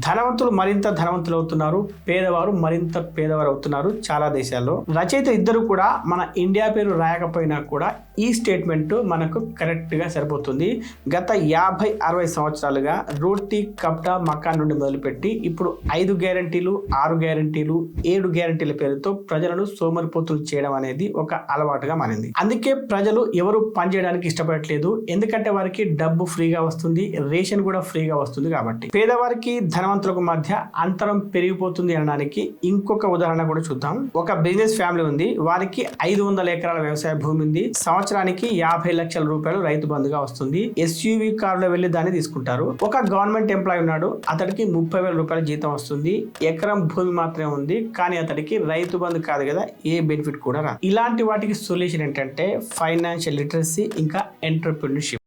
ధనవంతులు మరింత ధనవంతులు అవుతున్నారు, పేదవారు మరింత పేదవారు అవుతున్నారు చాలా దేశాల్లో. రచయిత ఇద్దరు కూడా మన ఇండియా పేరు రాయకపోయినా కూడా ఈ స్టేట్మెంట్ మనకు కరెక్ట్ గా సరిపోతుంది. గత 50-60 సంవత్సరాలుగా రోటీ కప్టా మకాన్ నుండి మొదలుపెట్టి ఇప్పుడు 5 గ్యారంటీలు, 6 గ్యారంటీలు, 7 గ్యారంటీల పేరుతో ప్రజలను సోమరిపోతులు చేయడం అనేది ఒక అలవాటుగా మారింది. అందుకే ప్రజలు ఎవరు పనిచేయడానికి ఇష్టపడట్లేదు. ఎందుకంటే వారికి డబ్బు ఫ్రీగా వస్తుంది, రేషన్ కూడా ఫ్రీగా వస్తుంది కాబట్టి. పేదవారికి ధనవంతులకు మధ్య అంతరం పెరిగిపోతుంది అనడానికి ఇంకొక ఉదాహరణ కూడా చూద్దాం. ఒక బిజినెస్ ఫ్యామిలీ ఉంది, వారికి 500 ఎకరాల వ్యవసాయ భూమి ఉంది. సంవత్సరానికి 50 లక్షల రూపాయలు రైతు బంధుగా వస్తుంది. ఎస్యూవి కారులో వెళ్లి దాన్ని తీసుకుంటారు. ఒక గవర్నమెంట్ ఎంప్లాయీ ఉన్నాడు, అతడికి 30,000 రూపాయల జీతం వస్తుంది. ఎకరం భూమి మాత్రమే ఉంది, కానీ అతడికి రైతు బంధు కాదు కదా, ఏ బెనిఫిట్ కూడా రాదు. ఇలాంటి వాటికి సొల్యూషన్ ఏంటంటే ఫైనాన్షియల్ లిటరసీ ఇంకా ఎంటర్‌ప్రెన్యూర్‌షిప్.